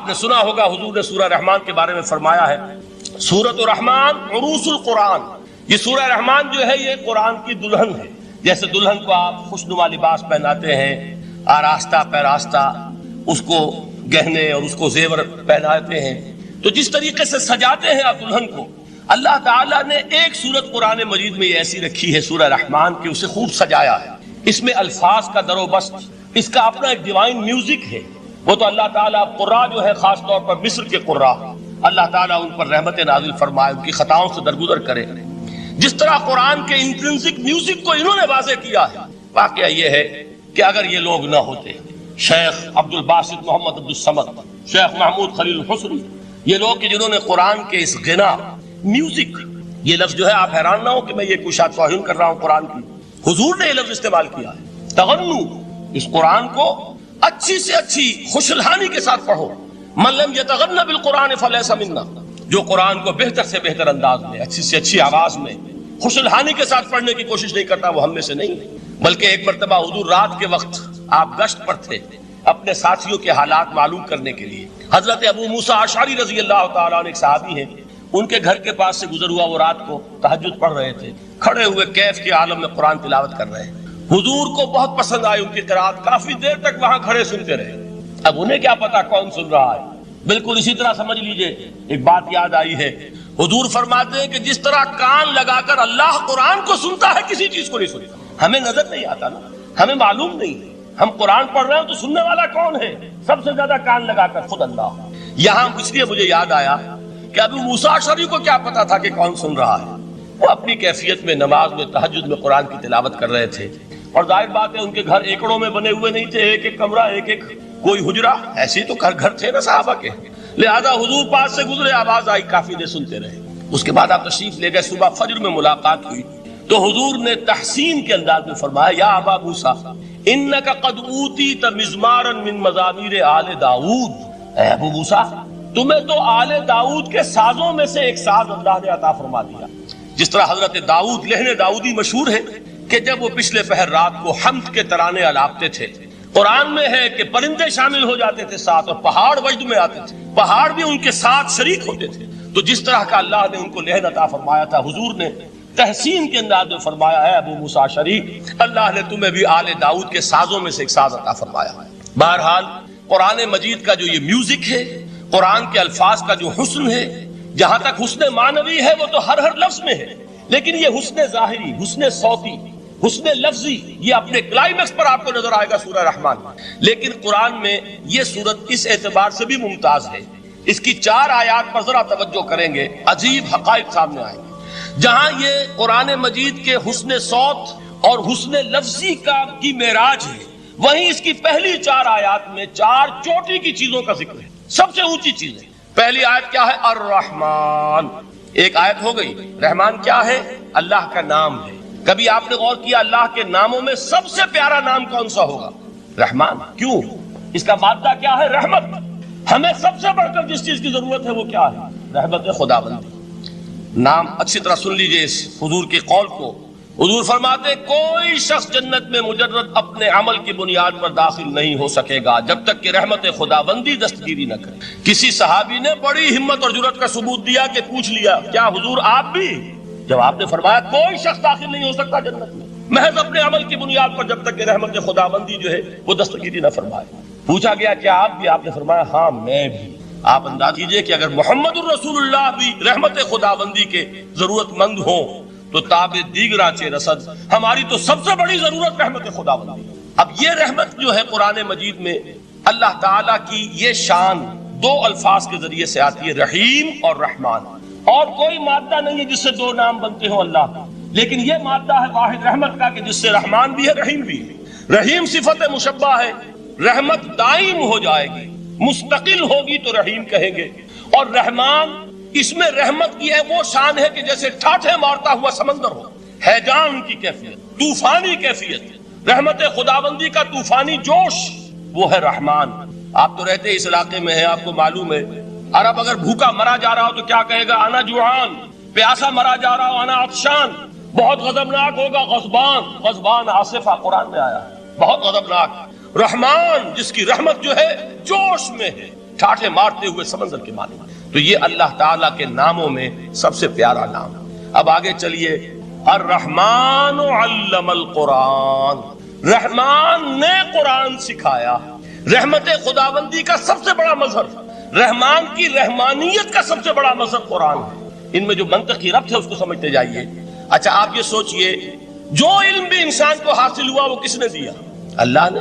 آپ نے سنا ہوگا حضور نے سورہ رحمان کے بارے میں فرمایا ہے، سورۃ الرحمان عروس القرآن، یہ سورہ رحمان جو ہے یہ قرآن کی دلہن ہے۔ جیسے دلہن کو آپ خوشنما لباس پہناتے ہیں، آراستہ پیراستہ اس کو گہنے اور اس کو زیور پہناتے ہیں، تو جس طریقے سے سجاتے ہیں آپ دلہن کو، اللہ تعالیٰ نے ایک سورت قرآن مجید میں یہ ایسی رکھی ہے سورہ رحمان کی، اسے خوب سجایا ہے۔ اس میں الفاظ کا در و بست، اس کا اپنا ایک ڈیوائن میوزک ہے۔ وہ تو اللہ تعالیٰ قراء جو ہے خاص طور پر مصر کے قراء، اللہ تعالیٰ ان پر رحمت نازل فرمائے، ان کی خطاؤں سے درگزر کرے۔ جس طرح قرآن کے انٹرنسک میوزک کو انہوں نے واضح کیا ہے، واقعہ یہ ہے کہ اگر یہ لوگ نہ ہوتے، شیخ عبد الباسط محمد عبد الصمد، شیخ محمود خلیل الحسنی، یہ لوگ کہ جنہوں نے قرآن کے اس غنا میوزک، یہ لفظ جو ہے آپ حیران نہ ہو کہ میں یہ کوئی شاید توہین کر رہا ہوں قرآن کی، حضور نے یہ لفظ استعمال کیا ہے، تغنو، اس قرآن کو اچھی سے اچھی خوشلہانی کے ساتھ پڑھو۔ من لم یتغن بالقرآن فلیس منا، جو قرآن کو بہتر سے بہتر انداز میں، اچھی سے اچھی آواز میں، خوشلہانی کے ساتھ پڑھنے کی کوشش نہیں کرتا، وہ ہم میں سے نہیں۔ بلکہ ایک مرتبہ حضور رات کے وقت آپ گشت پر تھے اپنے ساتھیوں کے حالات معلوم کرنے کے لیے۔ حضرت ابو موسیٰ اشعری رضی اللہ تعالیٰ عنہ ایک صحابی ہیں، ان کے گھر کے پاس سے گزر ہوا، وہ رات کو تہجد پڑھ رہے تھے، کھڑے ہوئے کیف کے عالم میں قرآن تلاوت کر رہے ہیں۔ حضور کو بہت پسند آئی ان کی قرات، کافی دیر تک وہاں کھڑے سنتے رہے۔ اب انہیں کیا پتا کون سن رہا ہے، بالکل اسی طرح سمجھ لیجئے ایک بات یاد آئی ہے، حضور فرماتے ہیں کہ جس طرح کان لگا کر اللہ قرآن کو سنتا ہے کسی چیز کو نہیں سنتا۔ ہمیں نظر نہیں آتا نا، ہمیں معلوم نہیں ہے، ہم قرآن پڑھ رہے ہیں تو سننے والا کون ہے؟ سب سے زیادہ کان لگا کر خود اللہ۔ یہاں اس لیے مجھے یاد آیا کہ ابو موسیٰ اشعری کو کیا پتا تھا کہ کون سن رہا ہے، وہ اپنی کیفیت میں نماز میں تہجد میں قرآن کی تلاوت کر رہے تھے، اور ظاہر بات ہے ان کے گھر ایکڑوں میں بنے ہوئے نہیں تھے، ایک ایک کمرہ، ایک ایک کوئی حجرہ، ایسے ہی تو گھر تھے نا صحابہ کے، لہذا حضور پاس سے گزرے، آواز آئی، کافی دیر سنتے رہے۔ اس کے بعد آپ تشریف لے گئے، صبح فجر میں ملاقات ہوئی تو حضور نے تحسین کے انداز میں فرمایا، یا ابا موسیٰ انک قد اوتیت مزمارا من مزامیر آل داؤد، اے ابو موسیٰ تمہیں تو آل داؤد کے سازوں میں سے ایک ساز اللہ نے عطا فرما دیا۔ جس طرح حضرت داؤد، لہن داؤدی مشہور ہے کہ جب وہ پچھلے پہر رات کو حمد کے ترانے الاپتے تھے، قرآن میں ہے کہ پرندے شامل ہو جاتے تھے ساتھ، اور پہاڑ وجد میں آتے تھے، پہاڑ بھی ان کے ساتھ شریک ہوتے تھے۔ تو جس طرح کا اللہ نے ان کو لہن عطا فرمایا تھا، حضور نے تحسین کے انداز میں فرمایا ہے ابو موسیٰ اشعری، اللہ نے تمہیں بھی آل داؤد کے سازوں میں سے ایک ساز عطا فرمایا ہے۔ بہرحال قرآن مجید کا جو یہ میوزک ہے، قرآن کے الفاظ کا جو حسن ہے، جہاں تک حسن معنوی ہے وہ تو ہر لفظ میں ہے، لیکن یہ حسن ظاہری، حسن صوتی، حسن لفظی، یہ اپنے کلائمیکس پر آپ کو نظر آئے گا سورہ رحمان۔ لیکن قرآن میں یہ سورت اس اعتبار سے بھی ممتاز ہے، اس کی 4 آیات پر ذرا توجہ کریں گے، عجیب حقائق سامنے آئیں گے۔ جہاں یہ قرآن مجید کے حسن صوت اور حسن لفظی کی معراج ہے، وہیں اس کی پہلی 4 آیات میں 4 چوٹی کی چیزوں کا ذکر ہے، سب سے اونچی چیز ہے۔ پہلی آیت کیا ہے؟ الرحمن، ایک آیت ہو گئی۔ رحمان کیا ہے؟ اللہ کا نام ہے۔ کبھی آپ نے غور کیا اللہ کے ناموں میں سب سے پیارا نام کون سا ہوگا؟ رحمان۔ کیوں؟ اس کا مادہ کیا ہے؟ رحمت۔ ہمیں سب سے بڑھ کر جس چیز کی ضرورت ہے وہ کیا ہے؟ رحمت خداوندی۔ نام اچھی طرح سن لیجئے اس حضور کے قول کو۔ حضور فرماتے کوئی شخص جنت میں مجرد اپنے عمل کی بنیاد پر داخل نہیں ہو سکے گا جب تک کہ رحمت خداوندی دستگیری نہ کرے۔ کسی صحابی نے بڑی ہمت اور جرأت کا ثبوت دیا کہ پوچھ لیا، کیا حضور آپ بھی؟ جب آپ نے فرمایا کوئی شخص داخل نہیں ہو سکتا جنت میں محض اپنے عمل کی بنیاد پر جب تک کہ رحمت خداوندی جو ہے وہ دستگیری نہ فرمائے۔ پوچھا گیا کیا آپ بھی؟ آپ نے فرمایا ہاں میں بھی۔ آپ انداز کیجئے کہ اگر محمد الرسول اللہ بھی رحمت خداوندی کے ضرورت مند ہوں تو تاب دیگراں چے رسد، ہماری تو سب سے بڑی ضرورت رحمت خداوندی۔ اب یہ رحمت جو ہے قرآن مجید میں اللہ تعالیٰ کی یہ شان 2 الفاظ کے ذریعے سے آتی ہے، رحیم اور رحمان، اور کوئی مادہ نہیں ہے جس سے 2 نام بنتے ہوں اللہ کا، لیکن یہ مادہ ہے واحد رحمت کا کہ جس سے رحمان بھی ہے رحیم بھی ہے۔ رحیم صفت مشبہ ہے، رحمت دائم ہو جائے گی، مستقل ہوگی تو رحیم کہیں گے، اور رحمان اس میں رحمت کی ہے وہ شان ہے کہ جیسے ٹھاٹھے مارتا ہوا سمندر ہو، ہیجان کی کیفیت، طوفانی کیفیت، رحمت خداوندی کا طوفانی جوش، وہ ہے رحمان۔ آپ تو رہتے اس علاقے میں ہیں، آپ کو معلوم ہے عرب اگر بھوکا مرا جا رہا ہو تو کیا کہے گا؟ انا جوعان۔ پیاسا مرا جا رہا ہو انا عطشان۔ بہت غضبناک ہوگا غضبان، غضبان آصفہ قرآن میں آیا ہے، بہت غضبناک۔ رحمان جس کی رحمت جو ہے جوش میں ہے، ٹھاٹھے مارتے ہوئے سمندر کے مالک. تو یہ اللہ تعالیٰ کے ناموں میں سب سے پیارا نام. اب آگے چلیے. الرحمن علم القرآن، رحمان نے قرآن سکھایا. رحمت خداوندی کا سب سے بڑا مظہر، رحمان کی رحمانیت کا سب سے بڑا مظہر قرآن ہے. ان میں جو منطقی ربط ہے اس کو سمجھتے جائیے. اچھا آپ یہ سوچئے، جو علم بھی انسان کو حاصل ہوا وہ کس نے دیا؟ اللہ نے.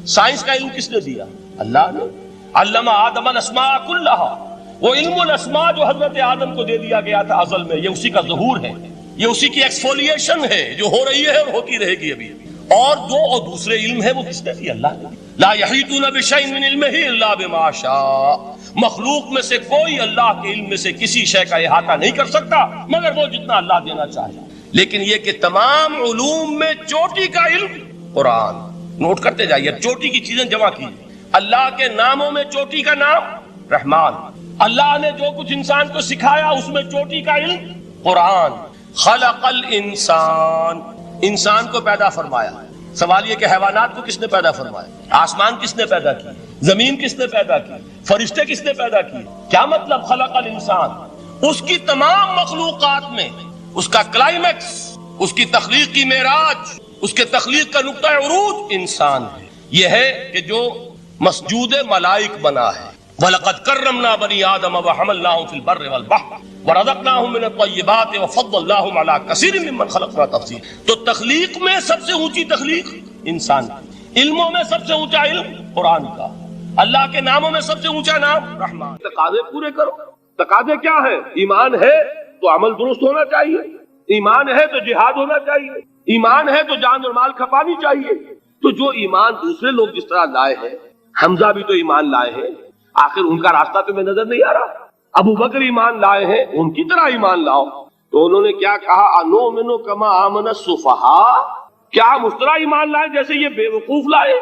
سائنس کا علم کس نے دیا؟ اللہ نے. علم آدم الاسماء کلہا، وہ علم الاسماء جو حضرت آدم کو دے دیا گیا تھا ازل میں، یہ اسی کا ظہور ہے، یہ اسی کی ایکسفولیشن ہے جو ہو رہی ہے اور ہوتی رہے گی ابھی. اور دوسرے علم ہے وہ کس نے دیا؟ اللہ نے. لا یحیطون بشیء من علمہ الا بما شاء، مخلوق میں سے کوئی اللہ کے علم میں سے کسی شے کا احاطہ نہیں کر سکتا مگر وہ جتنا اللہ دینا چاہے. لیکن یہ کہ تمام علوم میں چوٹی کا علم قرآن. نوٹ کرتے جائیے، چوٹی کی چیزیں جمع کیجیے. اللہ کے ناموں میں چوٹی کا نام رحمان. اللہ نے جو کچھ انسان کو سکھایا اس میں چوٹی کا علم قرآن. خلق الانسان، انسان کو پیدا فرمایا. سوال یہ کہ حیوانات کو کس نے پیدا فرمایا؟ آسمان کس نے پیدا کی؟ زمین کس نے پیدا کی؟ فرشتے کس نے پیدا کی؟ کیا مطلب خلق الانسان؟ اس کی تمام مخلوقات میں اس کا کلائمیکس، اس کی تخلیق کی معراج، اس کے تخلیق کا نقطہ عروج انسان ہے. یہ ہے کہ جو مسجود ملائک بنا ہے. وَلَقَدْ كَرَّمْنَا بَنِي آدَمَ وَحَمَلْنَاهُمْ فِي الْبَرِّ وَالْبَحْرِ وَرَزَقْنَاهُمْ مِنَ الطَّيِّبَاتِ وَفَضَّلْنَاهُمْ عَلَى كَثِيرٍ مِّمَّنْ خَلَقْنَا تَفْضِيلًا. تو تخلیق میں سب سے اونچی تخلیق انسان کی، علموں میں سب سے اونچا علم قرآن کا، اللہ کے ناموں میں سب سے اونچا نام رحمان. تقاضے پورے کرو. تقاضے کیا ہے؟ ایمان ہے تو عمل درست ہونا چاہیے، ایمان ہے تو جہاد ہونا چاہیے، ایمان ہے تو جان اور مال کھپانی چاہیے. تو جو ایمان دوسرے لوگ جس طرح لائے ہیں، حمزہ بھی تو ایمان لائے ہیں، آخر ان کا راستہ تمہیں نظر نہیں آ رہا؟ ابو بکر ایمان لائے ہیں، ان کی طرح ایمان لاؤ. تو انہوں نے کیا کہا؟ انؤمن کما آمن السفہاء، کیا ہم اس طرح ایمان لائے جیسے یہ بے وقوف لائے؟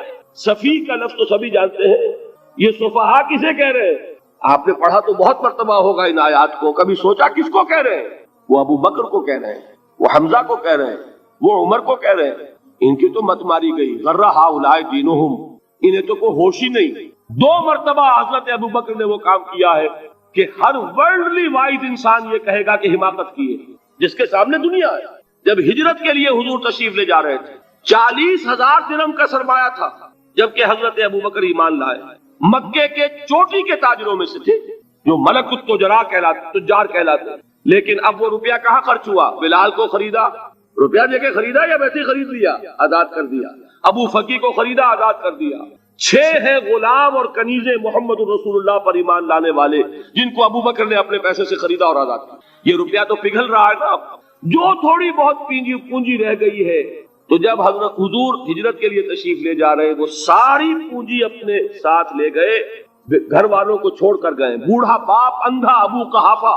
سفیہ کا لفظ تو سبھی جانتے ہیں، یہ سفہاء کسے کہہ رہے ہیں؟ آپ نے پڑھا تو بہت مرتبہ ہوگا ان آیات کو، کبھی سوچا کس کو کہہ رہے ہیں؟ وہ ابو بکر کو کہہ رہے ہیں، وہ حمزہ کو کہہ رہے ہیں، وہ عمر کو کہہ رہے ہیں. ان کی تو مت ماری گئی. غر ہؤلاء دینہم، انہیں تو کوئی ہوش ہی نہیں. 2 مرتبہ حضرت ابو بکر نے وہ کام کیا ہے کہ ہر ورلڈلی وائز انسان یہ کہے گا کہ حماقت کی ہے جس کے سامنے دنیا ہے. جب ہجرت کے لیے حضور تشریف لے جا رہے تھے، 40,000 درہم کا سرمایہ تھا، جبکہ حضرت ابو بکر ایمان لائے. مکے کے چوٹی کے تاجروں میں سے تھے جو ملک التجار کہلاتے. لیکن اب وہ روپیہ کہاں خرچ ہوا؟ بلال کو خریدا، روپیہ دے کے خریدا یا ویسے ہی خرید لیا؟ آزاد کر دیا. ابو فقی کو خریدا، آزاد کر دیا. 6 ہیں غلام اور کنیزیں محمد رسول اللہ پر ایمان لانے والے جن کو ابو بکر نے اپنے پیسے سے خریدا اور آزاد کیا. یہ روپیہ تو پگھل رہا ہے نا. جو تھوڑی بہت پونجی رہ گئی ہے، تو جب حضرت حضور ہجرت کے لیے تشریف لے جا رہے، وہ ساری پونجی اپنے ساتھ لے گئے، گھر والوں کو چھوڑ کر گئے. بوڑھا باپ اندھا ابو قحافہ،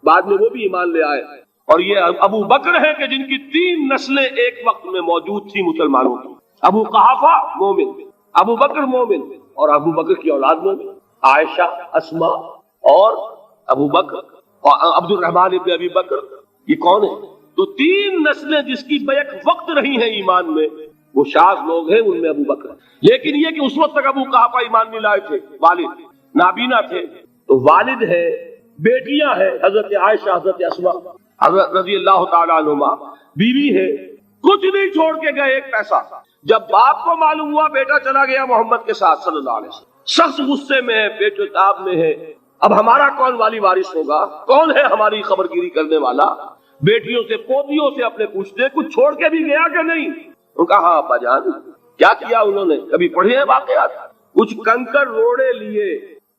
بعد میں وہ بھی ایمان لے آئے. اور یہ ابو بکر ہیں کہ جن کی 3 نسلیں ایک وقت میں موجود تھی مسلمانوں کی. ابو قحافہ مومن، ابو بکر مومن، اور ابو بکر کی اولاد مومن، عائشہ، اسما اور ابو بکر اور عبد الرحمن ابن ابی بکر. یہ کون ہے؟ تو 3 نسلیں جس کی بیک وقت رہی ہیں ایمان میں، وہ شاذ لوگ ہیں، ان میں ابو بکر. لیکن یہ کہ اس وقت تک ابو قحافہ ایمان نہیں لائے تھے، والد نابینا تھے. تو والد ہے، بیٹیاں ہیں، حضرت عائشہ، حضرت اسما حضرت رضی اللہ تعالیٰ عنہما، بیوی ہے. کچھ نہیں چھوڑ کے گئے، ایک پیسہ. جب باپ کو معلوم ہوا بیٹا چلا گیا محمد کے ساتھ صلی اللہ علیہ وسلم، سخت غصے میں ہے، پیٹ و تاب میں ہے. اب ہمارا کون والی وارث ہوگا؟ کون ہے ہماری خبر گیری کرنے والا؟ بیٹیوں سے پوتیوں سے اپنے پوچھتے کچھ چھوڑ کے بھی گیا کہ نہیں؟ ان کا ہاں ابا جان. کیا کیا انہوں نے؟ کبھی پڑھے ہیں واقعات؟ کچھ کنکر روڑے لیے،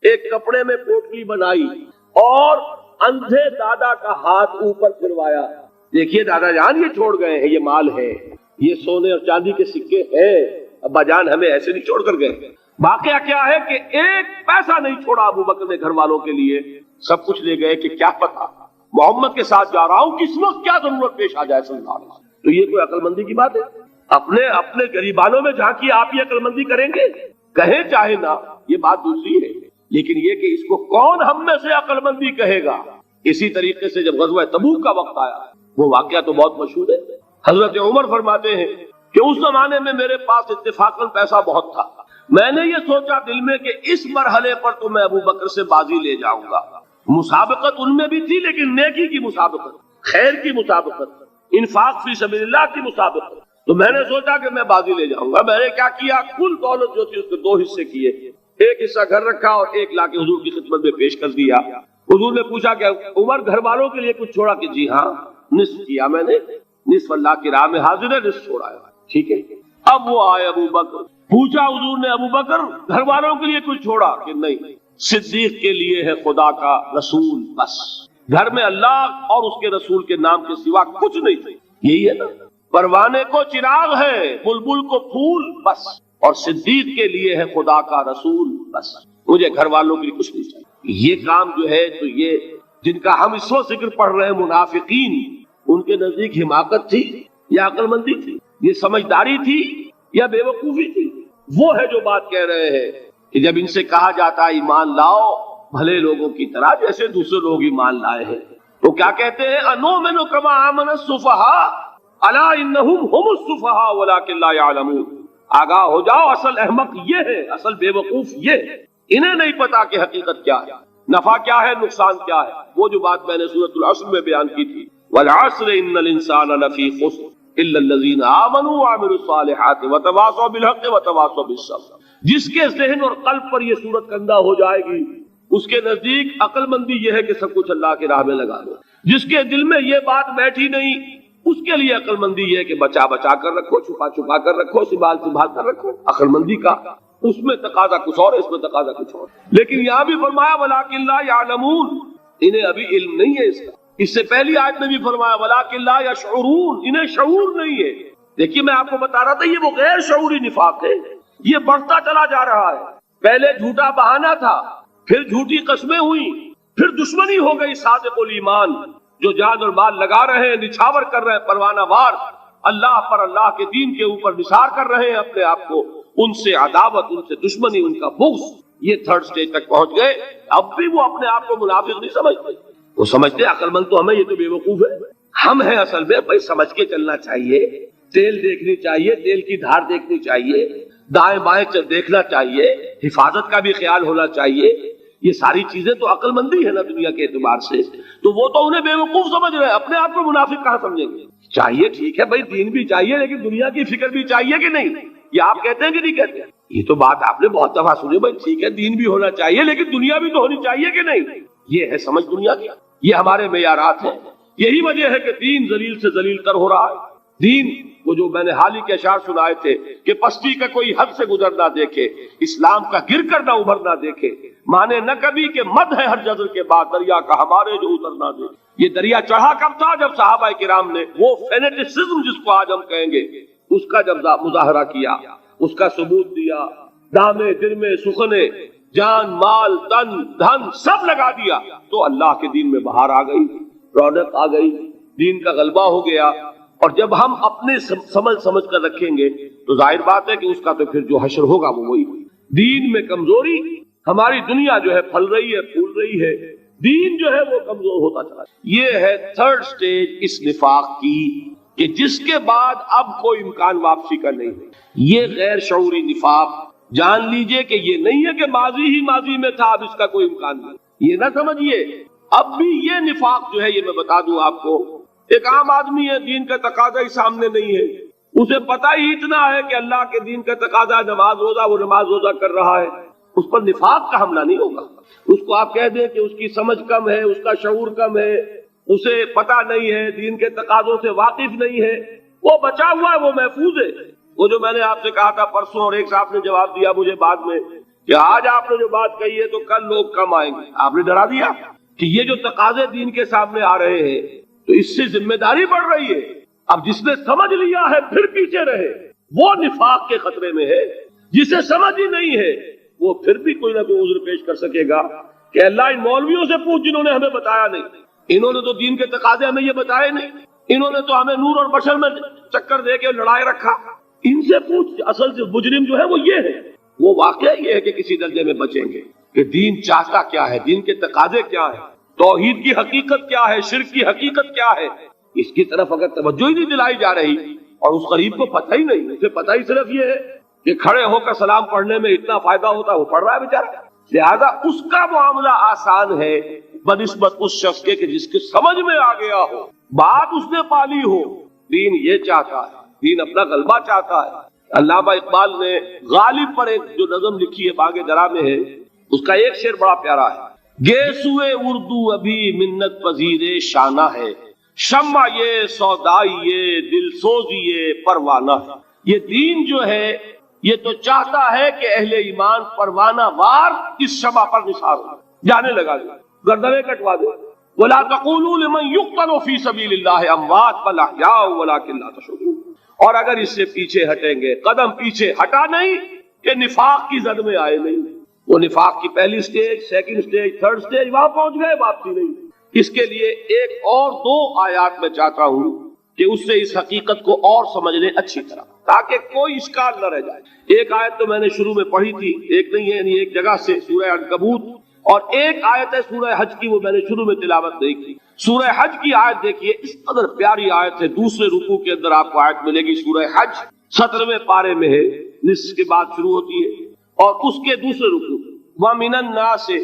ایک کپڑے میں پوٹلی بنائی اور اندھے دادا کا ہاتھ اوپر پھروایا. دیکھیے دادا جان، یہ چھوڑ گئے ہیں، یہ مال ہے، یہ سونے اور چاندی کے سکے ہیں، ابا جان ہمیں ایسے نہیں چھوڑ کر گئے. واقعہ کیا ہے کہ ایک پیسہ نہیں چھوڑا ابو بکر نے گھر والوں کے لیے، سب کچھ لے گئے کہ کیا پتا محمد کے ساتھ جا رہا ہوں، کس وقت کیا ضرورت پیش آ جائے صلی اللہ علیہ وسلم. تو یہ کوئی عقل مندی کی بات ہے؟ اپنے غریبانوں میں جھانکی آپ یہ عقل مندی کریں گے؟ کہیں چاہے نہ، یہ بات دوسری ہے. لیکن یہ کہ اس کو کون ہم میں سے عقل مندی کہے گا؟ اسی طریقے سے جب غزوہ تبوک کا وقت آیا، وہ واقعہ تو بہت مشہور ہے. حضرت عمر فرماتے ہیں کہ اس زمانے میں میرے پاس اتفاقاً پیسہ بہت تھا، میں نے یہ سوچا دل میں کہ اس مرحلے پر تو میں ابو بکر سے بازی لے جاؤں گا. مسابقت ان میں بھی تھی لیکن نیکی کی مسابقت, خیر کی مسابقت, انفاق فی سبیل اللہ کی مسابقت. تو میں نے سوچا کہ میں بازی لے جاؤں گا. میں نے کیا کیا, کل دولت جو تھی اس کے 2 حصے کیے. ایک حصہ گھر رکھا اور 1 لا کے حضور کی خدمت میں پیش کر دیا. حضور نے پوچھا کہ عمر گھر والوں کے لیے کچھ چھوڑا, کہ جی ہاں نصف کیا میں نے, نصف اللہ کی راہ میں حاضر ہے, نصف چھوڑا ہے. ٹھیک ہے. اب وہ آئے ابو بکر, پوچھا حضور نے ابو بکر گھر والوں کے لیے کچھ چھوڑا, کہ نہیں, صدیق کے لیے ہے خدا کا رسول بس, گھر میں اللہ اور اس کے رسول کے نام کے سوا کچھ نہیں تھے. یہی ہے نا, پروانے کو چراغ ہے, بلبل کو پھول بس, اور صدیق کے لیے ہے خدا کا رسول بس, مجھے گھر والوں کے لیے کچھ نہیں چاہیے. یہ کام جو ہے, تو یہ جن کا ہم اس وقت ذکر پڑھ رہے ہیں منافقین, ان کے نزدیک حماقت تھی یا عقل مندی تھی, یہ سمجھداری تھی یا بے وقوفی تھی؟ وہ ہے جو بات کہہ رہے ہیں کہ جب ان سے کہا جاتا ہے ایمان لاؤ بھلے لوگوں کی طرح جیسے دوسرے لوگ ایمان لائے ہیں, تو کیا کہتے ہیں, انؤمن کما آمن السفہاء الا انہم هم السفہاء ولکن لا یعلمون. آگاہ ہو جاؤ, اصل احمق یہ ہے, اصل بے وقوف یہ ہے, انہیں نہیں پتا کہ حقیقت کیا ہے, نفع کیا ہے, نقصان کیا ہے. وہ جو بات میں نے سورۃ العصر میں بیان کی تھی, والعصر ان الانسان لفی خسر الا الذین آمنوا وعملوا الصالحات وتواصوا بالحق وتواصوا بالصبر. جس کے ذہن اور قلب پر یہ صورت کندہ ہو جائے گی, اس کے نزدیک عقل مندی یہ ہے کہ سب کچھ اللہ کی راہ میں لگا دو. جس کے دل میں یہ بات بیٹھی نہیں, اس کے لیے عقل مندی یہ ہے کہ بچا بچا کر رکھو, چھپا چھپا کر رکھو, سنبھال سنبھال کر رکھو. عقل مندی کا اس میں تقاضا کچھ اور, اس میں تقاضا کچھ اور. لیکن یہاں بھی فرمایا ولکن لا یعلمون, انہیں ابھی علم نہیں ہے اس کا. اس سے پہلی آیت میں بھی فرمایا ولکن لا یشعرون, انہیں شعور نہیں ہے. دیکھیے میں آپ کو بتا رہا تھا, یہ وہ غیر شعوری نفاق ہے, یہ بڑھتا چلا جا رہا ہے. پہلے جھوٹا بہانہ تھا, پھر جھوٹی قسمیں ہوئی, پھر دشمنی ہو گئی صادق الایمان, جو جان اور مال لگا رہے ہیں, نچھاور کر رہے ہیں پروانہ وار, اللہ پر, اللہ کے دین کے اوپر نثار کر رہے ہیں اپنے آپ کو, ان سے عداوت, ان سے دشمنی, ان کا بغض, یہ 3rd سٹیج تک پہنچ گئے. اب بھی وہ اپنے آپ کو منافق نہیں سمجھتے, وہ سمجھتے عقل مند تو ہمیں, یہ تو بے وقوف ہے. ہم ہیں اصل میں بھائی, سمجھ کے چلنا چاہیے, تیل دیکھنی چاہیے, تیل کی دھار دیکھنی چاہیے, دائیں بائیں دیکھنا چاہیے, حفاظت کا بھی خیال ہونا چاہیے. یہ ساری چیزیں تو عقل مندی ہے نا دنیا کے اعتبار سے. تو وہ تو انہیں بے وقوف سمجھ رہے ہیں, اپنے آپ کو منافق کہاں سمجھیں گے؟ چاہیے ٹھیک ہے بھائی, دین بھی چاہیے لیکن دنیا کی فکر بھی چاہیے کہ نہیں؟ یہ آپ کہتے ہیں کہ نہیں کہتے ہیں؟ یہ تو بات آپ نے بہت دفعہ سنی بھائی, ٹھیک ہے دین بھی ہونا چاہیے لیکن دنیا بھی تو ہونی چاہیے کہ نہیں. یہ ہے سمجھ دنیا کی, یہ ہمارے معیارات ہیں. یہی وجہ ہے کہ دین ذلیل سے ذلیل تر ہو رہا ہے. دین وہ جو میں نے حال ہی کے اشعار سنائے تھے کہ پستی کا کوئی حد سے گزر نہ دیکھے, اسلام کا گر کر نہ ابھر نہ دیکھے, مانے نہ کبھی کہ مد ہے ہر جزر کے بعد دریا کا ہمارے جو اتر نہ دے. یہ دریا چڑھا کب تھا؟ جب صحابہ کرام نے وہ فینیٹسزم جس کو آج ہم کہیں گے, اس کا جب مظاہرہ کیا, اس کا ثبوت دیا, دامے درمے سخنے, جان مال تن دھن سب لگا دیا, تو اللہ کے دین میں بہار آ گئی, رونق آ گئی, دین کا غلبہ ہو گیا. اور جب ہم اپنے سمجھ کر رکھیں گے تو ظاہر بات ہے کہ اس کا تو پھر جو حشر ہوگا وہ وہی. دین میں کمزوری, ہماری دنیا جو ہے پھل رہی ہے, پھول رہی ہے, دین جو ہے وہ کمزور ہوتا چلا. یہ ہے 3rd سٹیج اس نفاق کی, کہ جس کے بعد اب کوئی امکان واپسی کا نہیں ہے. یہ غیر شعوری نفاق, جان لیجئے کہ یہ نہیں ہے کہ ماضی ہی ماضی میں تھا, اب اس کا کوئی امکان نہیں. یہ نہ سمجھیے, اب بھی یہ نفاق جو ہے, یہ میں بتا دوں آپ کو, ایک عام آدمی ہے, دین کا تقاضا ہی سامنے نہیں ہے, اسے پتہ ہی اتنا ہے کہ اللہ کے دین کا تقاضا نماز روزہ, وہ نماز روزہ کر رہا ہے, اس پر نفاق کا حملہ نہیں ہوگا. اس کو آپ کہہ دیں کہ اس کی سمجھ کم ہے, اس کا شعور کم ہے, اسے پتہ نہیں ہے, دین کے تقاضوں سے واقف نہیں ہے, وہ بچا ہوا ہے, وہ محفوظ ہے. وہ جو میں نے آپ سے کہا تھا پرسوں, اور ایک صاحب نے جواب دیا مجھے بعد میں کہ آج آپ نے جو بات کہی ہے تو کل لوگ کم آئیں گے, آپ نے ڈرا دیا کہ یہ جو تقاضے دین کے سامنے آ رہے ہیں تو اس سے ذمہ داری بڑھ رہی ہے. اب جس نے سمجھ لیا ہے پھر پیچھے رہے, وہ نفاق کے خطرے میں ہے. جسے سمجھ ہی نہیں ہے وہ پھر بھی کوئی نہ کوئی عذر پیش کر سکے گا کہ اللہ ان مولویوں سے پوچھ جنہوں نے ہمیں بتایا نہیں, انہوں نے تو دین کے تقاضے ہمیں یہ بتائے نہیں, انہوں نے تو ہمیں نور اور بشر میں چکر دے کے لڑائے رکھا, ان سے پوچھ. اصل سے مجرم جو ہے وہ یہ ہے, وہ واقعہ یہ ہے کہ کسی درجے میں بچیں گے کہ دین چاہتا کیا ہے, دین کے تقاضے کیا ہے, توحید کی حقیقت کیا ہے, شرک کی حقیقت کیا ہے. اس کی طرف اگر توجہ ہی نہیں دلائی جا رہی اور اس غریب کو پتہ ہی نہیں, اسے پتہ ہی صرف یہ ہے کہ کھڑے ہو کر سلام پڑھنے میں اتنا فائدہ ہوتا ہے، وہ پڑھ رہا ہے بیچارہ، لہذا اس کا معاملہ آسان ہے بنسبت اس شخص کے کہ جس کے سمجھ میں آ گیا ہو، بات اس نے پالی ہو۔ دین یہ چاہتا ہے، دین اپنا غلبہ چاہتا ہے۔ علامہ اقبال نے غالب پر ایک جو نظم لکھی ہے باغ درا میں ہے، اس کا ایک شعر بڑا پیارا ہے، گیسوئے اردو ابھی منت پذیر شانہ ہے، شمع یہ سودائی یہ دل سوزی یہ پروانہ ہے۔ یہ دین جو ہے یہ تو چاہتا ہے کہ اہل ایمان پروانہ وار اس شمع پر نثار ہو، جانے لگا دے، گردنیں کٹوا دے۔ وَلَا تَقُولُوا لِمَنْ يُقْتَلُ فِي سَبِيلِ اللَّهِ أَمْوَاتٌ بَلْ أَحْيَاءٌ وَلَكِنْ لَا تَشْعُرُونَ۔ اور اگر اس سے پیچھے ہٹیں گے، قدم پیچھے ہٹا نہیں کہ نفاق کی زد میں آئے نہیں، وہ نفاق کی پہلی stage, second stage, third stage, وہاں پہنچ گئے، واپسی نہیں۔ اس کے لیے ایک اور دو آیات میں چاہتا ہوں کہ اس سے اس حقیقت کو اور سمجھ لیں اچھی طرح، تاکہ کوئی اشکال نہ رہ جائے۔ ایک آیت تو میں نے شروع میں پڑھی تھی، ایک نہیں ہے، یعنی ایک جگہ سے سورہ عنکبوت، اور ایک آیت ہے سورہ حج کی، وہ میں نے شروع میں تلاوت نہیں کی۔ سورہ حج کی آیت دیکھیے، اس قدر پیاری آیت ہے، دوسرے رکوع کے اندر آپ کو آیت ملے گی، سورہ حج 17ویں پارے میں ہے، نصف کے بعد شروع ہوتی ہے، اور اس کے دوسرے رکوع وَمِنَ النَّاسِ،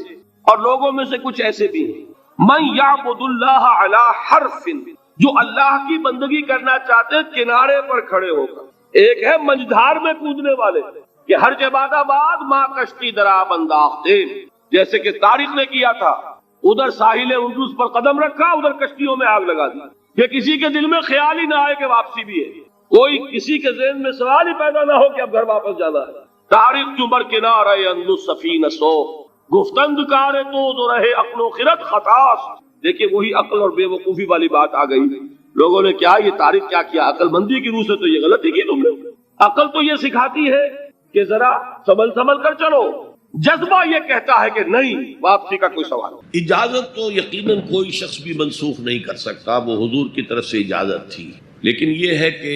اور لوگوں میں سے کچھ ایسے بھی ہیں، مَن يَعْبُدُ اللَّهَ عَلَى حَرْفٍ، جو اللہ کی بندگی کرنا چاہتے کنارے پر کھڑے ہو کر۔ ایک ہے منجدھار میں کودنے والے کہ ہر جباد آباد ماں کشتی دراب انداختے، جیسے کہ طارق نے کیا تھا، ادھر ساحل اندلس پر قدم رکھا، ادھر کشتیوں میں آگ لگا دی، کہ کسی کے دل میں خیال ہی نہ آئے کہ واپسی بھی ہے، کوئی کسی کے ذہن میں سوال ہی پیدا نہ ہو کہ اب گھر واپس جانا ہے۔ طارق جو بر کنارہ اندلس سفینہ سو، گفتند کارے تو رہے عقل و خرد خطاس۔ دیکھیے وہی عقل اور بے وقوفی والی بات آ گئی، لوگوں نے کیا یہ طارق کیا کیا، عقل مندی کی روح سے تو یہ غلطی کی تم نے۔ عقل تو یہ سکھاتی ہے کہ ذرا سنبھل کر چلو، جذبہ یہ کہتا ہے کہ نہیں، واپسی کا کوئی سوال نہیں۔ اجازت تو یقیناً کوئی شخص بھی منسوخ نہیں کر سکتا، وہ حضور کی طرف سے اجازت تھی، لیکن یہ ہے کہ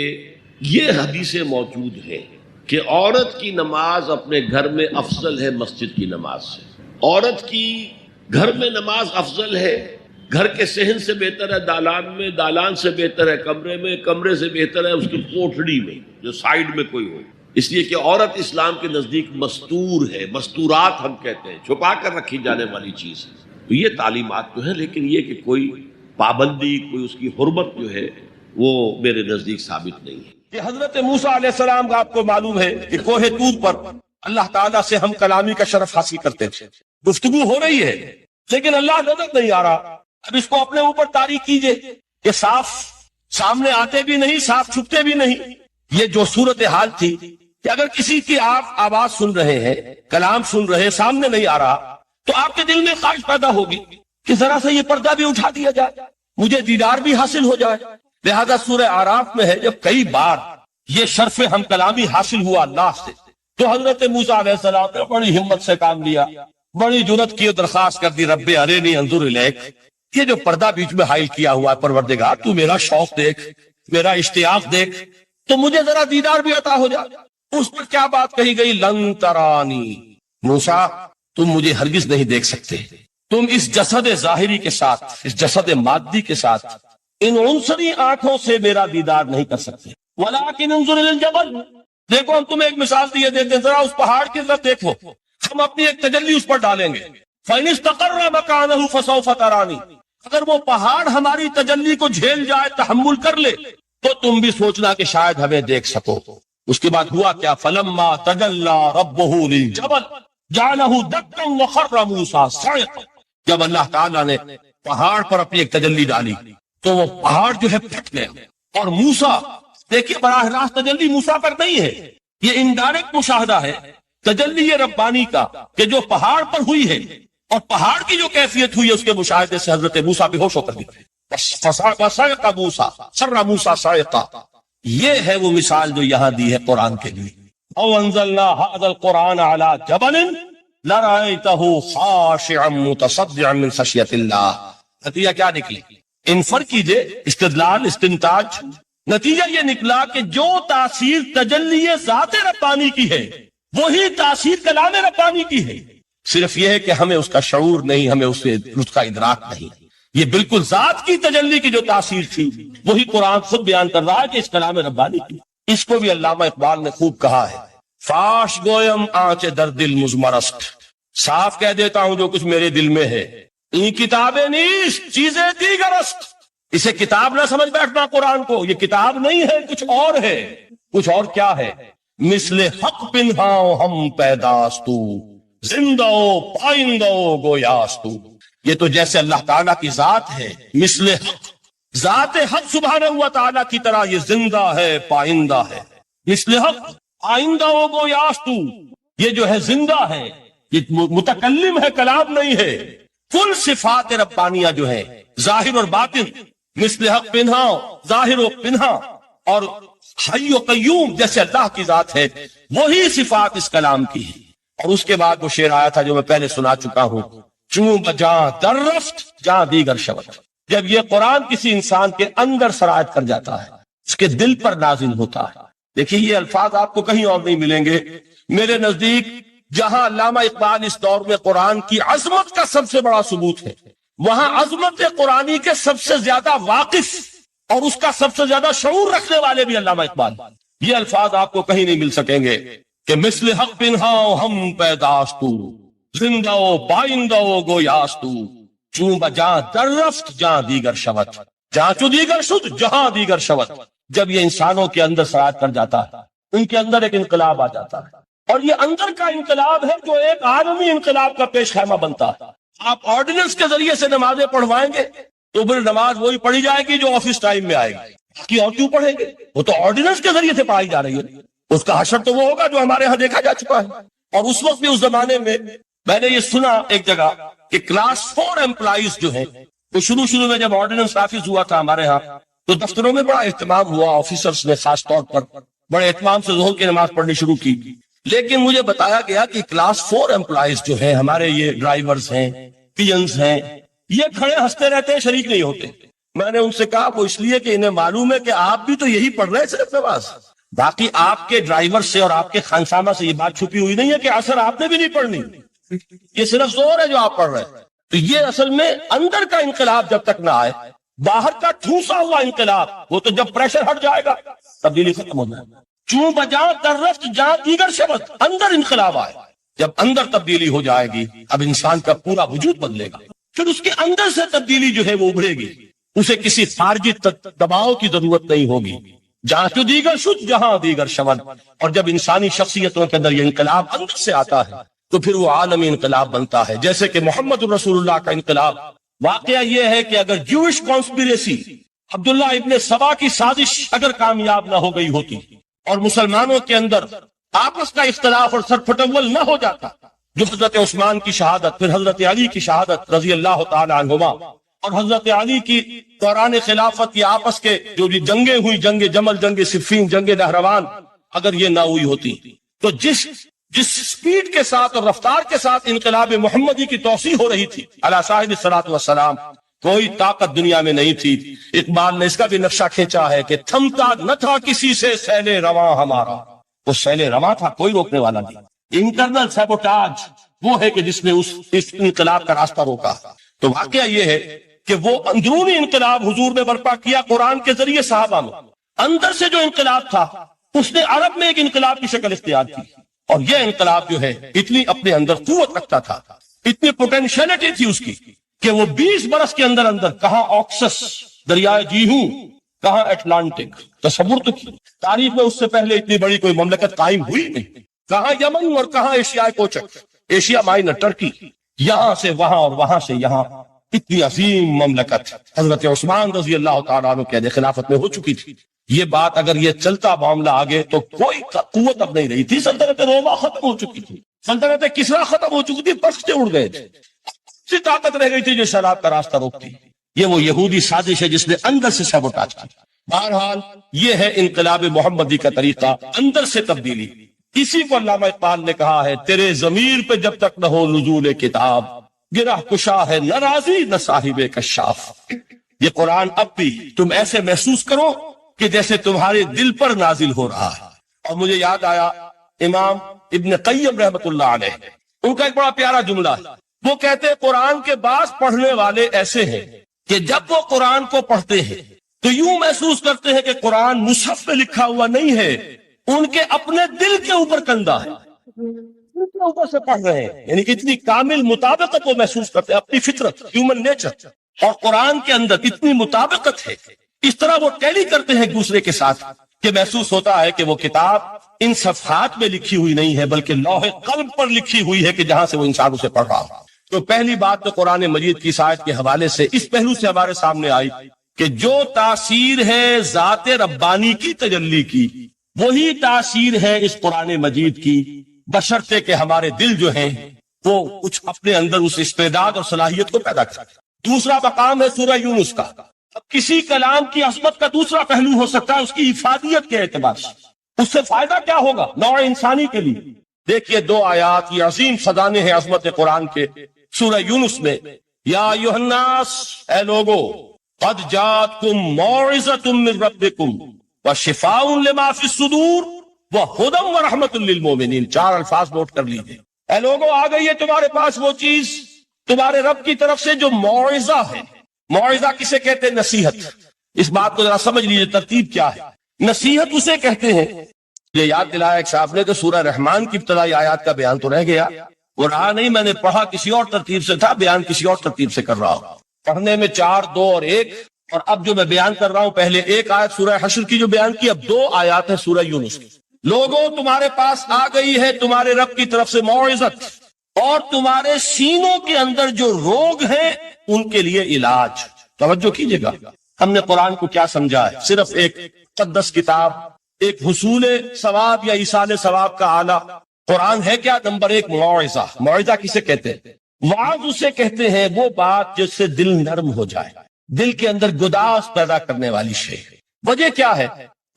یہ حدیثیں موجود ہیں کہ عورت کی نماز اپنے گھر میں افضل ہے مسجد کی نماز سے۔ عورت کی گھر میں نماز افضل ہے، گھر کے صحن سے بہتر ہے دالان میں، دالان سے بہتر ہے کمرے میں، کمرے سے بہتر ہے اس کی کوٹھڑی میں جو سائیڈ میں کوئی ہو، اس لیے کہ عورت اسلام کے نزدیک مستور ہے، مستورات ہم کہتے ہیں، چھپا کر رکھی جانے والی چیز ہے۔ تو یہ تعلیمات تو ہے، لیکن یہ کہ کوئی پابندی، کوئی اس کی حرمت جو ہے وہ میرے نزدیک ثابت نہیں ہے۔ کہ حضرت موسیٰ علیہ السلام کا آپ کو معلوم ہے کہ کوہ طور پر اللہ تعالیٰ سے ہم کلامی کا شرف حاصل کرتے تھے، گفتگو ہو رہی ہے لیکن اللہ نظر نہیں آ رہا۔ اب اس کو اپنے اوپر طاری کیجئے کہ صاف سامنے آتے بھی نہیں، صاف چھپتے بھی نہیں۔ یہ جو صورتحال تھی کہ اگر کسی کی آپ آواز سن رہے ہیں، کلام سن رہے ہیں، سامنے نہیں آ رہا، تو آپ کے دل میں خواہش پیدا ہوگی کہ ذرا سا یہ پردہ بھی اٹھا دیا جائے، مجھے دیدار بھی حاصل ہو جائے۔ لہذا سورہ اعراف میں ہے جب کئی بار یہ شرف ہم کلامی حاصل ہوا اللہ سے، تو حضرت موسیٰ علیہ السلام نے بڑی ہمت سے کام لیا، بڑی جرت کی، درخواست کر دی، رب ارنی انظر الیک، یہ جو پردہ بیچ میں حائل کیا ہوا ہے پروردگار، تو میرا شوق دیکھ، میرا اشتیاق دیکھ، تو مجھے ذرا دیدار بھی عطا ہو جائے۔ اس پر کیا بات کہی گئی؟ لن ترانی، موسیٰ تم مجھے ہرگز نہیں دیکھ سکتے، تم اس جسد ظاہری کے ساتھ، اس جسد مادی کے ساتھ، ان عنصری آنکھوں سے میرا دیدار نہیں کر سکتے۔ ولیکن انظر الی الجبل، دیکھو ہم تمہیں ایک مثال دیے دیتے ہیں، ذرا اس پہاڑ کی طرف دیکھو، ہم اپنی ایک تجلی اس پر ڈالیں گے۔ فَإِنِ اسْتَقَرَّ مَكَانَهُ فَسَوْفَ تَرَانِي، اگر وہ پہاڑ ہماری تجلی کو جھیل جائے، تحمل کر لے، تو تم بھی سوچنا کہ شاید ہمیں دیکھ سکو۔ اس کے بعد ہوا کیا؟ فَلَمَّا تَجَلَّى رَبُّهُ لِلْجَبَلِ جَعَلَهُ دَكًّا وَخَرَّ مُوسَىٰ صَعِقًا، جب اللہ تعالیٰ نے پہاڑ پر اپنی ایک تجلی ڈالی تو وہ پہاڑ جو ہے پھٹ گیا، اور موسیٰ، دیکھیے براہ راست تجلی موسیٰ پر نہیں ہے، یہ انڈائریکٹ مشاہدہ ہے تجلی ربانی کا کہ جو پہاڑ پر ہوئی ہے، اور پہاڑ کی جو کیفیت ہوئی ہے اس کے مشاہدے سے حضرت موسیٰ بے ہوش ہو کر گئے۔ فَصَعِقَ مُوسَىٰ سَرَّ مُوسَىٰ صَعِقًا، یہ ہے وہ مثال جو یہاں دی ہے قرآن کے لیے۔ او انزلنا هذا القرآن على جبل لرأيته خاشعا متصدعا من خشية الله، نتیجہ کیا نکلی؟ انفر کیجئے، استدلال، استنتاج، نتیجہ یہ نکلا کہ جو تاثیر تجلی ذات ربانی کی ہے وہی تاثیر کلام ربانی کی ہے، صرف یہ ہے کہ ہمیں اس کا شعور نہیں، ہمیں اس سے لطف کا ادراک نہیں۔ یہ بالکل ذات کی تجلی کی جو تاثیر تھی وہی قرآن خود بیان کر رہا ہے کہ اس کلام ربانی کی۔ اس کو بھی علامہ اقبال نے خوب کہا ہے، فاش گویم آنچ در دل مزمرست، صاف کہہ دیتا ہوں جو کچھ میرے دل میں ہے. این کتابیں نیست چیزیں دیگرست، اسے کتاب نہ سمجھ بیٹھنا قرآن کو، یہ کتاب نہیں ہے، کچھ اور ہے. کچھ اور کیا ہے؟ مثل حق پنہاؤ ہم پیداستو، زندہ پائندہ گویاستو. یہ تو جیسے اللہ تعالیٰ کی ذات ہے، مثل حق، ذات حق سبحانہ و تعالیٰ کی طرح یہ زندہ ہے، پائندہ ہے. مثل حق آئندہ گویاستو، یہ جو ہے زندہ ہے، یہ متکلم ہے، کلام نہیں ہے. کل صفات ربانیہ جو ہے ظاہر اور باطن، مثل حق پنہا، ظاہر و پنہا، اور حی و قیوم جیسے اللہ کی ذات ہے، وہی صفات اس کلام کی ہے. اور اس کے بعد وہ شعر آیا تھا جو میں پہلے سنا چکا ہوں، چوں بجاں در رفت جاں دیگر شود. جب یہ قرآن کسی انسان کے اندر سرایت کر جاتا ہے، اس کے دل پر نازل ہوتا ہے. دیکھیے یہ الفاظ آپ کو کہیں اور نہیں ملیں گے. میرے نزدیک جہاں علامہ اقبال اس دور میں قرآن کی عظمت کا سب سے بڑا ثبوت ہے، وہاں عظمت قرآنی کے سب سے زیادہ واقف اور اس کا سب سے زیادہ شعور رکھنے والے بھی علامہ اقبال. یہ الفاظ آپ کو کہیں نہیں مل سکیں گے کہ مثل حق پنہاؤ ہم پیداستو، زندہ و پائندہ گویاستو، چوں بجاں در رفت جہاں دیگر شود، جہاں چو دیگر شد جہاں دیگر شود. جب یہ انسانوں کے اندر سرایت کر جاتا ہے، ان کے اندر ایک انقلاب آ جاتا ہے، اور یہ اندر کا انقلاب ہے جو ایک عالمی انقلاب کا پیش خیمہ بنتا ہے. آپ آرڈیننس کے ذریعے سے نمازیں پڑھوائیں گے تو پھر نماز وہی پڑھی جائے گی جو آفس ٹائم میں آئے گی. باقی اور کیوں پڑھیں گے؟ وہ تو آرڈیننس کے ذریعے سے پڑھائی جا رہی ہے. اس کا حشر تو وہ ہوگا جو ہمارے ہاں دیکھا جا چکا ہے. اور اس وقت بھی اس زمانے میں نے یہ سنا ایک جگہ کہ کلاس 4 امپلائیز جو ہیں، وہ شروع میں جب آرڈیننس نافذ ہوا تھا ہمارے ہاں تو دفتروں میں بڑا اہتمام ہوا، آفیسرز نے خاص طور پر بڑے اہتمام سے ظہر کی نماز پڑھنی شروع کی. لیکن مجھے بتایا گیا کہ کلاس 4 امپلائیز جو ہیں ہمارے، یہ ڈرائیورز ہیں، پینز ہیں، یہ کھڑے ہنستے رہتے ہیں، شریک نہیں ہوتے. میں نے ان سے کہا وہ اس لیے کہ انہیں معلوم ہے کہ آپ بھی تو یہی پڑھ رہے ہیں صرف نماز، باقی آپ کے ڈرائیور سے اور آپ کے خانسامہ سے یہ بات چھپی ہوئی نہیں ہے کہ عصر آپ نے بھی نہیں پڑھنی، یہ صرف زور ہے جو آپ پڑھ رہے ہیں. تو یہ اصل میں اندر کا انقلاب جب تک نہ آئے، باہر کا ٹھوسا ہوا انقلاب، وہ تو جب پریشر ہٹ جائے گا تبدیلی ختم ہو جائے گا. چوں بجاں در رفت جہاں دیگر شود، اندر انقلاب آئے. جب اندر تبدیلی ہو جائے گی اب انسان کا پورا وجود بدلے گا، پھر اس کے اندر سے تبدیلی جو ہے وہ ابھرے گی، اسے کسی خارجی دباؤ کی ضرورت نہیں ہوگی. جہاں تو دیگر شد جہاں دیگر شود. اور جب انسانی شخصیتوں کے اندر یہ انقلاب اندر سے آتا ہے تو پھر وہ عالمی انقلاب بنتا ہے. جیسے کہ محمد رسول اللہ کا انقلاب. واقعہ یہ ہے کہ اگر جوش کانسپیریسی، عبداللہ ابن سبا کی سازش اگر کامیاب نہ ہو گئی ہوتی اور مسلمانوں کے اندر آپس کا اختلاف اور سرپھٹول نہ ہو جاتا، جو حضرت عثمان کی شہادت، پھر حضرت علی کی شہادت رضی اللہ تعالی عنہما، اور حضرت علی کی دوران خلافت کی آپس کے جو بھی جنگیں ہوئی، جنگ جمل، جنگ صفین، جنگ نہروان، اگر یہ نہ ہوئی ہوتی تو جس سپیڈ کے ساتھ اور رفتار کے ساتھ انقلاب محمدی کی توسیع ہو رہی تھی علی صاحب الصلاۃ والسلام، کوئی طاقت دنیا میں نہیں تھی. اقبال نے اس کا بھی نقشہ کھینچا ہے کہ تھمتا نہ تھا کسی سے سیل رواں ہمارا. وہ سیل رواں تھا، کوئی روکنے والا نہیں. انٹرنل سیبوٹاج وہ ہے کہ جس نے اس انقلاب کا راستہ روکا. تو واقعہ یہ ہے کہ وہ اندرونی انقلاب حضور نے برپا کیا قرآن کے ذریعے صحابہ میں. اندر سے جو انقلاب تھا اس نے عرب میں ایک انقلاب کی شکل اختیار کی. اور یہ انقلاب جو ہے اتنی اپنے اندر قوت رکھتا تھا، اتنی پوٹینشیلٹی تھی اس کی کہ وہ 20 برس کے اندر کہاں آکسس دریائے جیہوں، کہاں اٹلانٹک. تصور تو کی تاریخ میں اس سے پہلے اتنی بڑی کوئی مملکت قائم ہوئی نہیں. کہاں یمن اور کہاں ایشیا کوچک، ایشیا مائنر ٹرکی، یہاں سے وہاں اور وہاں سے یہاں، اتنی عظیم مملکت حضرت عثمان رضی اللہ تعالیٰ عنہ کے خلافت میں ہو چکی تھی. یہ بات اگر یہ چلتا معاملہ آگے تو کوئی قوت اب نہیں رہی تھی. سلطنت روما ختم ہو چکی تھی، سلطنت کسرا ختم ہو چکی تھی، پرچے اڑ گئے تھے. سی طاقت رہ گئی تھی جو سیلاب کا راستہ روکتی. یہ وہ یہودی سازش ہے جس نے اندر سے سیبوٹاج کی. بہرحال یہ ہے انقلاب محمدی کا طریقہ، اندر سے تبدیلی. اسی کو علامہ اقبال نے کہا ہے، تیرے ضمیر پہ جب تک نہ ہو نزول کتاب، گرہ کشا ہے نہ راضی نہ صاحب کشاف. یہ قرآن اب بھی تم ایسے محسوس کرو کہ جیسے تمہارے دل پر نازل ہو رہا ہے. اور مجھے یاد آیا امام ابن قیم رحمت اللہ علیہ، ان کا ایک بڑا پیارا جملہ ہے. وہ کہتے ہیں قرآن کے بعض پڑھنے والے ایسے ہیں کہ جب وہ قرآن کو پڑھتے ہیں تو یوں محسوس کرتے ہیں کہ قرآن مصحف میں لکھا ہوا نہیں ہے، ان کے اپنے دل کے اوپر کندھا ہے، دل کے اوپر سے پڑھ رہے ہیں، یعنی اتنی کامل مطابقت وہ محسوس کرتے ہیں، اپنی فطرت، ہیومن نیچر اور قرآن کے اندر اتنی مطابقت ہے، اس طرح وہ ٹیلی کرتے ہیں ایک دوسرے کے ساتھ کہ محسوس ہوتا ہے کہ وہ کتاب ان صفحات میں لکھی ہوئی نہیں ہے بلکہ لوح قلب پر لکھی ہوئی ہے کہ جہاں سے وہ انسان اسے پڑھ رہا ہو۔ تو پہلی بات تو قرآن مجید کی آیت کے حوالے سے اس پہلو سے ہمارے سامنے آئی کہ جو تاثیر ہے ذات ربانی کی تجلی کی، وہی تاثیر ہے اس قرآن مجید کی، بشرطے کہ ہمارے دل جو ہیں وہ کچھ اپنے اندر اس استعداد اور صلاحیت کو پیدا کریں۔ دوسرا مقام ہے سورہ یونس کا۔ اب کسی کلام کی عظمت کا دوسرا پہلو ہو سکتا ہے اس کی افادیت کے اعتبار سے، اس سے فائدہ کیا ہوگا نوع انسانی کے لیے۔ دیکھیے دو آیات، یہ عظیم خزانے ہیں عظمت قرآن کے۔ سورہ یونس میں یا ایھا الناس، اے لوگو، قد جاءتکم موعظۃ من ربکم وشفاء لما فی الصدور وہدی ورحمۃ للمؤمنین، 4 الفاظ نوٹ کر لیجیے۔ اے لوگو، آ گئی ہے تمہارے پاس وہ چیز تمہارے رب کی طرف سے جو موعظہ ہے۔ موعظہ کسے کہتے ہیں؟ نصیحت۔ اس بات کو ذرا سمجھ لیجیے ترتیب کیا ہے۔ نصیحت اسے کہتے ہیں، یہ یاد دلایا ایک صاحب نے کہ سورہ رحمان کی ابتدائی آیات کا بیان تو رہ گیا، وہ رہا نہیں، میں نے پڑھا کسی اور ترتیب سے تھا، بیان کسی اور ترتیب سے کر رہا ہوں۔ پڑھنے میں 4، 2 اور 1، اور اب جو میں بیان کر رہا ہوں پہلے ایک آیت سورہ حشر کی جو بیان کی، اب 2 آیات ہے سورہ یونس کی۔ لوگوں، تمہارے پاس آ گئی ہے تمہارے رب کی طرف سے موعظت، اور تمہارے سینوں کے اندر جو روگ ہیں ان کے لیے علاج۔ توجہ کیجئے گا، ہم نے قرآن کو کیا سمجھا ہے؟ صرف ایک مقدس کتاب، ایک حصول ثواب یا ایصال ثواب کا آلہ۔ قرآن ہے کیا؟ نمبر 1 موعظہ۔ موعظہ کسے کہتے ہیں؟ وعظ اسے کہتے ہیں وہ بات جس سے دل نرم ہو جائے، دل کے اندر گداز پیدا کرنے والی شے۔ وجہ کیا ہے؟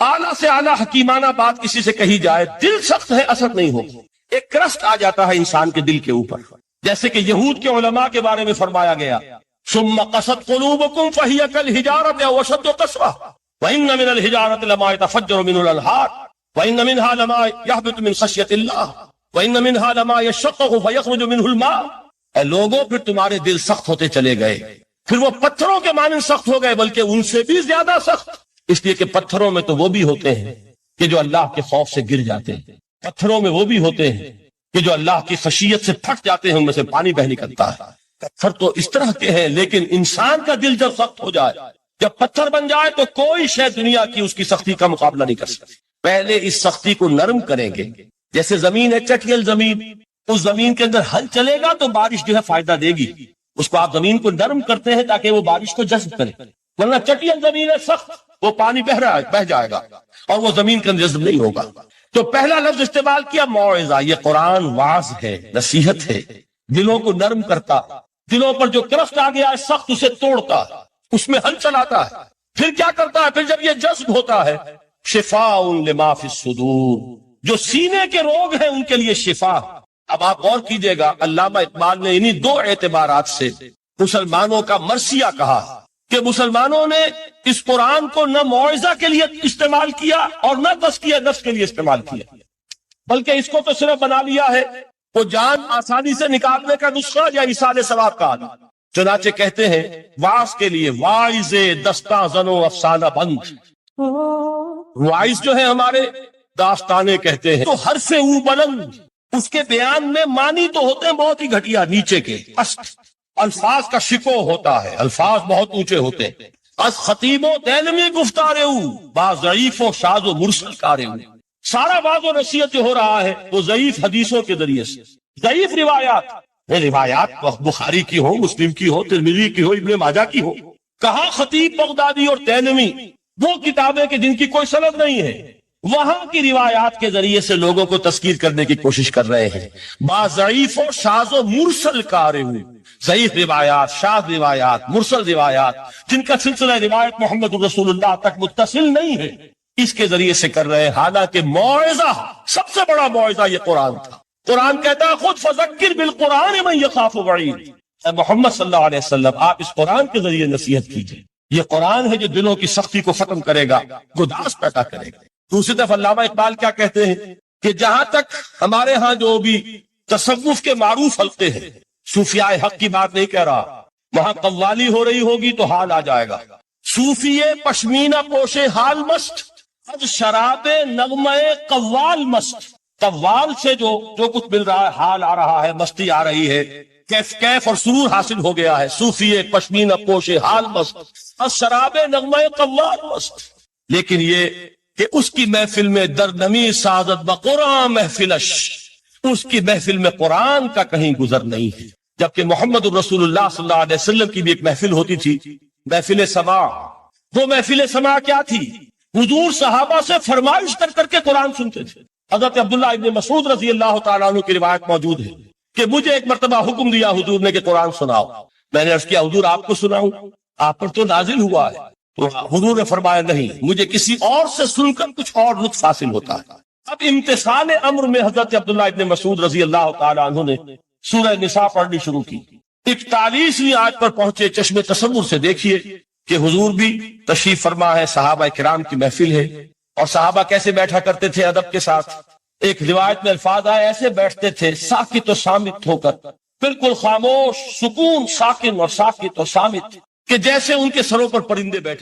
اعلیٰ سے اعلیٰ حکیمانہ بات کسی سے کہی جائے، دل سخت ہے، اثر نہیں ہوگا، ایک کرسٹ آ جاتا ہے انسان کے دل کے اوپر۔ جیسے کہ یہود کے علماء کے بارے میں فرمایا گیا، ثم قست قلوبکم فہی کالحجارۃ او اشد قسوۃ وان من الحجارۃ لما يتفجر منه الانہار وان منها لما يهبط من خشیۃ اللہ وان منها لما يشقق فيخرج منه الماء۔ اے لوگوں، پھر تمہارے دل سخت ہوتے چلے گئے، پھر وہ پتھروں کے مانند سخت ہو گئے، بلکہ ان سے بھی زیادہ سخت، اس لیے کہ پتھروں میں تو وہ بھی ہوتے ہیں کہ جو اللہ کے خوف سے گر جاتے ہیں، پتھروں میں وہ بھی ہوتے ہیں کہ جو اللہ کی خشیت سے پھٹ جاتے ہیں، ان میں سے پانی بہ نکلتا ہے۔ پتھر تو اس طرح کے ہیں، لیکن انسان کا دل جب سخت ہو جائے، جب پتھر بن جائے، تو کوئی شے دنیا کی اس کی سختی کا مقابلہ نہیں کر سکتی۔ پہلے اس سختی کو نرم کریں گے، جیسے زمین ہے چٹیل زمین، اس زمین کے اندر ہل چلے گا تو بارش جو ہے فائدہ دے گی، اس کو آپ زمین کو نرم کرتے ہیں تاکہ وہ بارش کو جذب کرے، ورنہ چٹیل زمین ہے سخت، وہ پانی بہ جائے گا اور وہ زمین کے اندر جذب نہیں ہوگا۔ تو پہلا لفظ استعمال کیا موعظہ۔ یہ قرآن واعظ ہے، نصیحت ہے، دلوں کو نرم کرتا، دلوں پر جو کرفٹ آ گیا ہے سخت اسے توڑتا، اس میں ہل چلاتا ہے۔ پھر کیا کرتا ہے؟ پھر جب یہ جذب ہوتا ہے، شفاء لما فی الصدور، جو سینے کے روگ ہیں ان کے لیے شفا۔ اب آپ غور کیجئے گا، علامہ اقبال نے انہی 2 اعتبارات سے مسلمانوں کا مرثیہ کہا کہ مسلمانوں نے اس قرآن کو نہ موعظہ کے لیے استعمال کیا اور نہ تزکیہ نفس کے لیے استعمال کیا، بلکہ اس کو تو صرف بنا لیا ہے وہ جان آسانی سے نکالنے کا نسخہ یا ایصال ثواب کا آلہ۔ چنانچہ کہتے ہیں واعظ کے لیے واعظ دستاں زنو افسانہ بند، واعظ جو ہے ہمارے داستانے کہتے ہیں تو حرف او بلند، اس کے بیان میں معنی تو ہوتے ہیں بہت ہی گھٹیا نیچے کے، الفاظ کا شکو ہوتا ہے، الفاظ بہت اونچے ہوتے ہیں۔ از خطیب و دینمی گفتارے با ضعیف و شاذ و مرسل کارے، سارا باز و نصیحت جو ہو رہا ہے وہ ضعیف حدیثوں کے ذریعے سے، ضعیف روایات بخاری کی ہو، مسلم کی ہو، ترمذی کی ہو، ابن ماجہ کی ہو۔ کہا خطیب بغدادی اور دینمی وہ کتابیں کہ جن کی کوئی سند نہیں ہے، وہاں کی روایات کے ذریعے سے لوگوں کو تذکیر کرنے کی کوشش کر رہے ہیں۔ با ضعیف و شاذ و مرسل کارے، ضعیف روایات، شاذ روایات، مرسل روایات جن کا سلسلہ روایت محمد رسول اللہ تک متصل نہیں ہے، اس کے ذریعے سے کر رہے ہیں۔ حالانکہ موعظہ، سب سے بڑا موعظہ یہ قرآن تھا۔ قرآن کہتا ہے خود فذکر بالقرآن من یخاف وعید، اے محمد صلی اللہ علیہ وسلم آپ اس قرآن کے ذریعے نصیحت کیجئے۔ یہ قرآن ہے جو دلوں کی سختی کو ختم کرے گا، گداز پیدا کرے گا۔ دوسری طرف علامہ اقبال کیا کہتے ہیں کہ جہاں تک ہمارے ہاں جو بھی تصوف کے معروف حلقے ہیں، صوفیاء حق کی بات نہیں کہہ رہا، وہاں قوالی ہو رہی ہوگی تو حال آ جائے گا۔ صوفی پشمینہ پوشے حال مست، از شراب نغمہ قوال مست، قوال سے جو کچھ مل رہا ہے، حال آ رہا ہے، مستی آ رہی ہے، کیف اور سرور حاصل ہو گیا ہے، صوفی پشمینہ پوش حال مست، از شراب نغمہ قوال مست۔ لیکن یہ کہ اس کی محفل میں درنمی سعادت بقرآن محفلش، اس کی محفل میں قرآن کا کہیں گزر نہیں ہے۔ جبکہ محمد الرسول اللہ صلی اللہ علیہ وسلم کی بھی ایک محفل ہوتی تھی، محفل سماع۔ وہ محفل سماع کیا تھی؟ حضور صحابہ سے فرمائش کر کر کے قرآن سنتے تھے۔ حضرت عبداللہ ابن مسعود رضی اللہ تعالیٰ عنہ کی روایت موجود ہے کہ مجھے ایک مرتبہ حکم دیا حضور نے کہ قرآن سناؤ۔ میں نے عرض کیا حضور آپ کو سناؤں؟ آپ پر تو نازل ہوا ہے۔ تو حضور نے فرمایا نہیں، مجھے کسی اور سے سن کر کچھ اور لطف حاصل ہوتا ہے۔ اب امتثال امر میں حضرت عبداللہ ابن مسعود رضی اللہ تعالیٰ عنہ نے سورہ نساء پڑھنی شروع کی۔ 41ویں آیت پر پہنچے، چشم تصور سے دیکھیے کہ حضور بھی تشریف فرما ہے، صحابہ کرام کی محفل ہے، اور صحابہ کیسے بیٹھا کرتے تھے ادب کے ساتھ۔ ایک روایت میں الفاظ آئے، ایسے بیٹھتے تھے ساکت و صامت ہو کر، بالکل خاموش، سکون، ساکن اور ساکت و صامت، کہ جیسے ان کے سروں پر پرندے بیٹھے۔